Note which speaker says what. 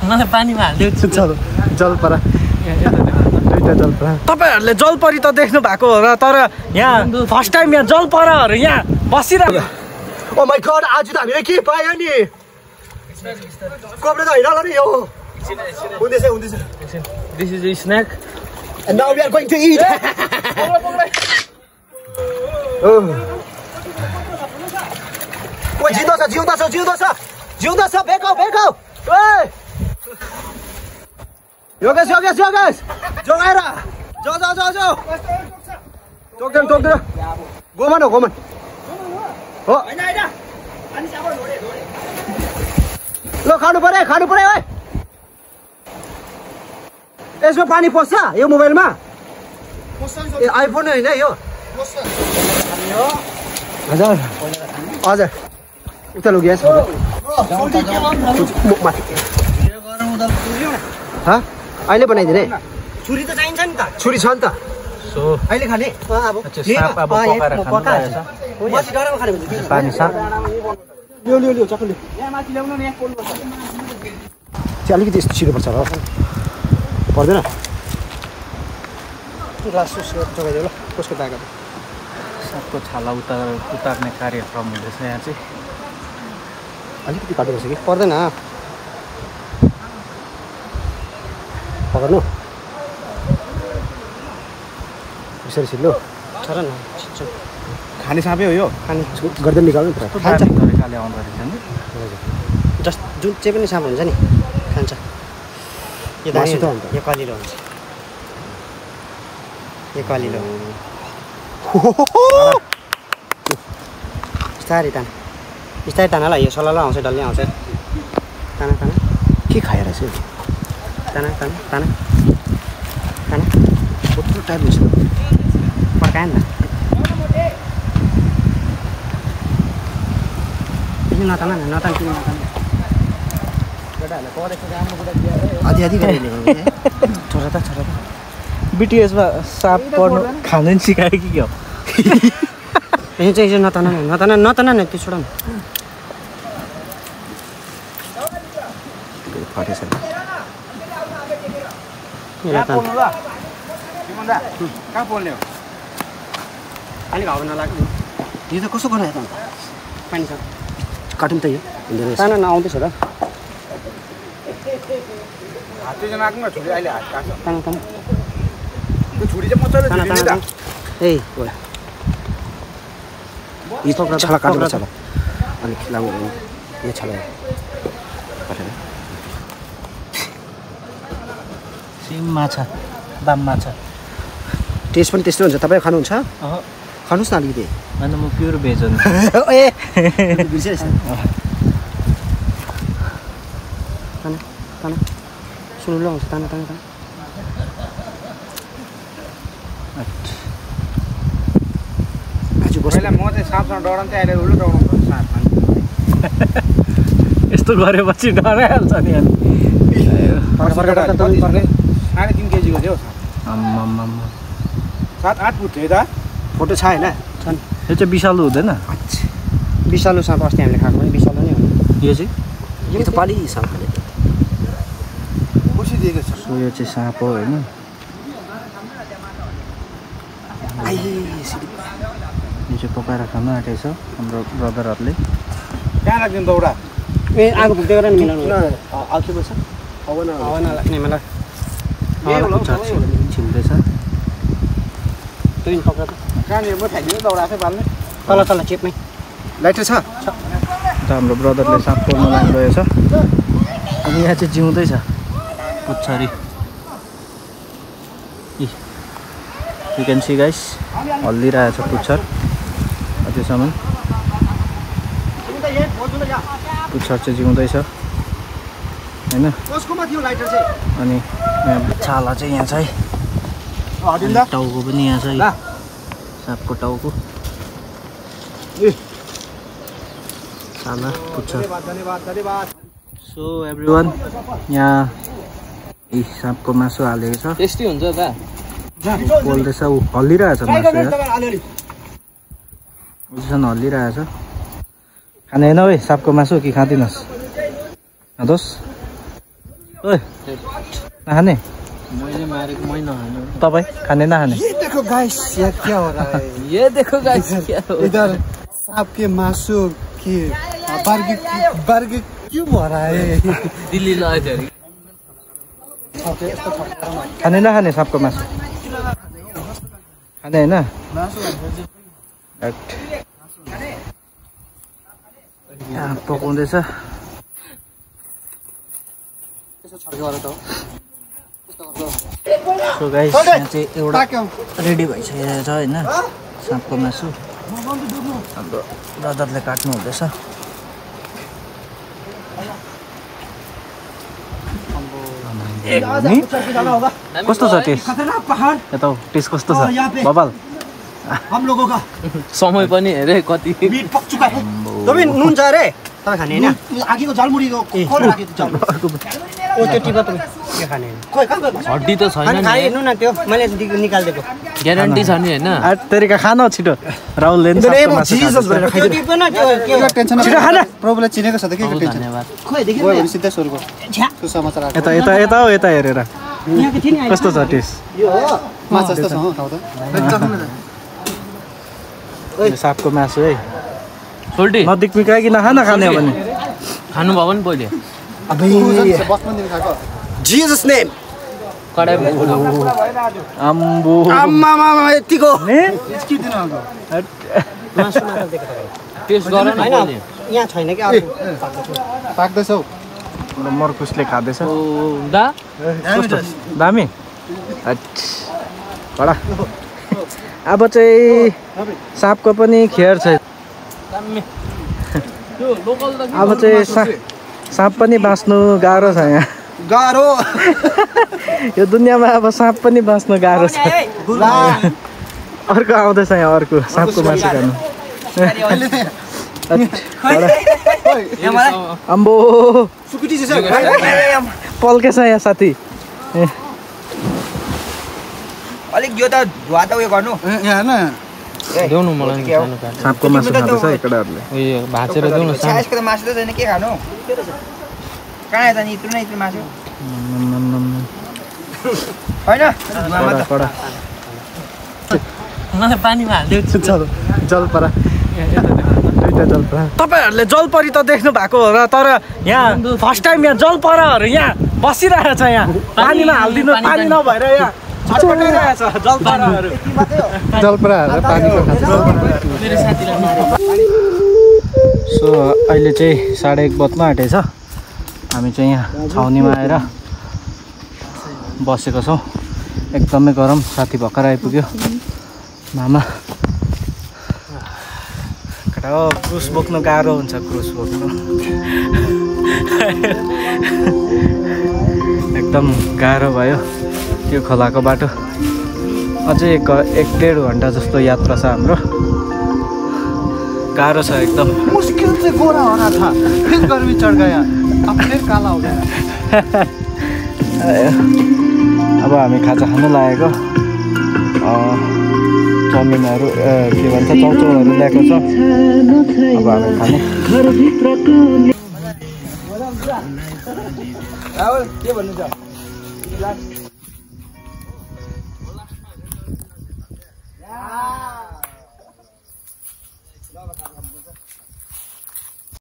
Speaker 1: मलाई पानीमा हाल्दियो
Speaker 2: जलपरा दुईटा जलपरा तपाईहरुले जलपरी त देख्नु भएको हो र तर यहाँ फर्स्ट टाइम यहाँ जलपराहरु यहाँ बसिरहेको ओ माय गॉड आज त हामीले के पायो नि कपडा त हैन होला नि यो हुँदैछ
Speaker 1: This is a snack.
Speaker 2: And now we are going to eat. ओ जिउँदो छ बेकाउ ओइ योगेश जोगाएर जो टोक्दैन गोमन हो ल खानु पर्यो ओइ यसमा पानी पस्छ यो मोबाइलमा ए आइफोन हैन यो हजुर उता लग्यो अहिले बनाइदिने छुरी त चाहिन्छ नि त छुरी छ नि त अहिले खाने लियो चक्कर लियो अलिकति यस्तो छिटो पर्छ होला पर्दैन ग्लास जोगाइदियो ल कसको दागा
Speaker 1: सापको छाला उतार्ने कार्यक्रम हुँदैछ यहाँ चाहिँ
Speaker 2: अलिकति काट्नुपर्छ कि पर्दैन पकड्नु यसरी छिल्लो छोरा न खाने सापै हो यो खाने गर्दै निकाल्नु नि खान्छ
Speaker 1: तरिकाले आउँदो रहेछ नि
Speaker 2: जस्ट जुन चाहिँ पनि साप हुन्छ नि खान्छ यो दासी त हुन्छ यो कलिलो हुन्छ यो कलिलो बिस्तारै ताना ल यो सलल आउँछ डल्लै आउँछ ताना के खाएर रहेछ ताना कत्रो टाइम हुन्छ पड्कायो नि त नतान आधी गरेर छोरा त
Speaker 1: BTS मा साप पर्नु खानु नि सिकायो कि के हो
Speaker 2: यो चाहिँ नतान न त्यो छोडा फटेछ
Speaker 1: कहाँ पोल्ने हो
Speaker 2: अलिक हावा नलाग्ने यो त कसो गरायो त पानी छ काटौँ त यो सानो नआउँदैछ र
Speaker 1: हातैजना आएको न छुरी अहिले हात काट्छ
Speaker 2: ताना
Speaker 1: त्यो छुरी चाहिँ मजाले झुलिने त
Speaker 2: ए ओला यो छाला काट्नु छ अनि खिलाउनु यो छाला काटेर
Speaker 1: सिम माछा बाम माछा
Speaker 2: टेस्ट पनि त्यस्तै हुन्छ तपाईँ खानुहुन्छ खानुहोस् न अलिकति
Speaker 1: होइन म प्योर भेज हो
Speaker 2: ए बिर्सिरहेछ ताना सुन्नु ल आउँछ ताना
Speaker 1: पहिला म चाहिँ सापसँग डराउँथेँ अहिले उल्टो डराउँछु साप यस्तो गरेपछि डराइहाल्छ नि अनि 3.5 केजीको थियो 7-8 फुट थियो त
Speaker 2: फोटो छ होइन छन्
Speaker 1: यो चाहिँ विषालु हुँदैन
Speaker 2: विषालु साप अस्ति हामीले खाएको पनि विषालु नै हो
Speaker 1: यो चाहिँ
Speaker 2: यो त पाली साप खाने
Speaker 1: दिएको छ सो यो चाहिँ साप हो होइन यो चाहिँ पकाएर खानु आँटेछ हाम्रो ब्रदरहरूले कहाँ लाग्दैन दौडा
Speaker 2: ए आगो फुक्दै गरेर नि मिलाउनु आउँछ बस्छ हावा नलाग्ने मलाई
Speaker 1: छिल्दैछ
Speaker 2: दुई पक्रा त
Speaker 1: कहाँनिर म फ्याँकिदिनु दौडा चाहिँ बाल्ने
Speaker 2: तल चेपमै लाइटर छ
Speaker 1: त हाम्रो ब्रदरले साप पोल्न लागिरहेछ अनि यहाँ चाहिँ जिउँदैछ पुच्छरी यु क्यान सी गाइस हल्लिरहेछ पुच्छर अझैसम्म पुच्छर चाहिँ जिउँदैछ होइन अनि यहाँ छाला चाहिँ यहाँ छ है टाउको पनि यहाँ छ है सापको टाउको छाला पुच्छर सो एभ्रिवान यहाँ सापको मासु हालेको छ टेस्टी हुन्छ त पोल्दैछ ऊ हल्लिरहेछ मासु अझैसम्म हल्लिरहेछ खाने होइन है सापको मासु कि खाँदिनस् खाँदोस् ओए नखाने
Speaker 2: मैले मारेको मै नखानु
Speaker 1: तपाईँ खाने नखाने
Speaker 3: ये देखो गाइस ये क्या हो रहा है
Speaker 2: ये देखो गाइस क्या हो
Speaker 3: इधर सांप के मासु की बर्गर क्यों हो रहा है
Speaker 2: दिल्ली लगे थियो अरे
Speaker 1: खाने नखाने साँपको मासु खाने होइन यहाँ पकाउँदैछ सो गाइस यहाँ चाहिँ एउटा रेडी भइसकेको छ होइन साँपको मासु हाम्रो ब्रदरले काट्नु हुँदैछ कस्तो छ टेस्ट यता टेस्ट कस्तो छ बबाल
Speaker 3: हम लोगों का
Speaker 2: समय पनि हेरे कति
Speaker 3: मीट पक चुका है
Speaker 1: तपाईँ नुन छ अरे तपाईँ खाने होइन
Speaker 3: आगेको झालमुरीको खोल राखेको छ
Speaker 1: ओ त्यो टिपा तपाईँ के खाने
Speaker 3: खोइ कहाँ गयो
Speaker 2: हड्डी त छैन नि
Speaker 1: खाइनु न त्यो मैले निकालिदिएको
Speaker 2: ग्यारेन्टी छ नि हैन
Speaker 1: तरिका खान छिटो राहुलले
Speaker 3: टेन्सन
Speaker 1: छिटो खान
Speaker 3: प्रभुलाई चिनेको छ त के टेन्सन
Speaker 2: धन्यवाद
Speaker 3: खोइ देख्यो सिधै स्वर्ग सुसमाचार आएको
Speaker 1: यता यता यता हो यता हेरेर कस्तो छ टेस्ट
Speaker 3: माछा जस्तो छ हो ठाउँ त
Speaker 1: सापको मासु है
Speaker 2: सोल्टी
Speaker 1: नदिक मिकाइ कि नखाना खाने हो भने
Speaker 2: खानु भयो नि पहिले
Speaker 3: बसमन्दिर खाएको
Speaker 1: जिसस नेम
Speaker 2: कडाइ
Speaker 1: आम्बो
Speaker 3: आम्मामा यतिको
Speaker 1: ने
Speaker 2: टेस्ट गर न पहिले
Speaker 1: यहाँ छैन कि
Speaker 3: पाक्दैछौ
Speaker 1: मर्कुसले खाँदैछ
Speaker 2: दा
Speaker 1: दामी बडा अब चाहिँ साँपको पनि खेर छ अब चाहिँ साँप पनि बाँच्नु गाह्रो छ यहाँ
Speaker 3: गाह्रो
Speaker 1: यो दुनियाँमा अब साँप पनि बाँच्नु गाह्रो छ अर्को आउँदैछ यहाँ अर्को साँपको मासु खानु अम्बो पल्केछ यहाँ साथी
Speaker 4: अलिक यो त धुवा त उयो गर्नु
Speaker 3: यहाँ न
Speaker 2: देऊ न मलाई सानो काट
Speaker 1: साँपको मासु खाँदैछ एकडाहरूले
Speaker 2: उयो भाचेर देऊ न सानो
Speaker 4: यसको त मासु त छैन के खानु कहाँ त नि इत्रु न इत्रु मासु होइन धुवामा त
Speaker 1: कडा
Speaker 2: मलाई पानीमा हाल्दिउ
Speaker 1: जलपरा दुईटा जलपरा तपाईँहरूले जलपरी त देख्नु भएको हो र तर यहाँ फर्स्ट टाइम यहाँ जलपराहरू यहाँ बसिरहेको छ यहाँ पानीमा हालिदिनु पानी नभएर यहाँ छटपटाइरहेको छ जलपराहरू
Speaker 3: जलपराहरू पानीको
Speaker 2: मेरो साथीलाई मारे
Speaker 1: सो अहिले चाहिँ 1:30 बज्न आँटेछ हामी चाहिँ यहाँ छाउनीमा आएर बसेको छौँ एकदमै गरम साथी भर्खर आइपुग्यो मामा केटा हो क्रुस बोक्नु गाह्रो हुन्छ क्रुस बोक्नु एकदम गाह्रो भयो त्यो खोलाको बाटो अझै 1.5 घन्टा जस्तो यात्रा छ हाम्रो गाह्रो छ एकदम
Speaker 3: मुश्किल से गोरा होना था फिर गर्मी चढ़ गया अब फिर काला हो गया
Speaker 1: अब हामी खाजा खानु लागेको चाउमिनहरू के भन्छ चाउचाउहरू ल्याएको छ अब हामी खाने
Speaker 4: राहुल के भन्नु छ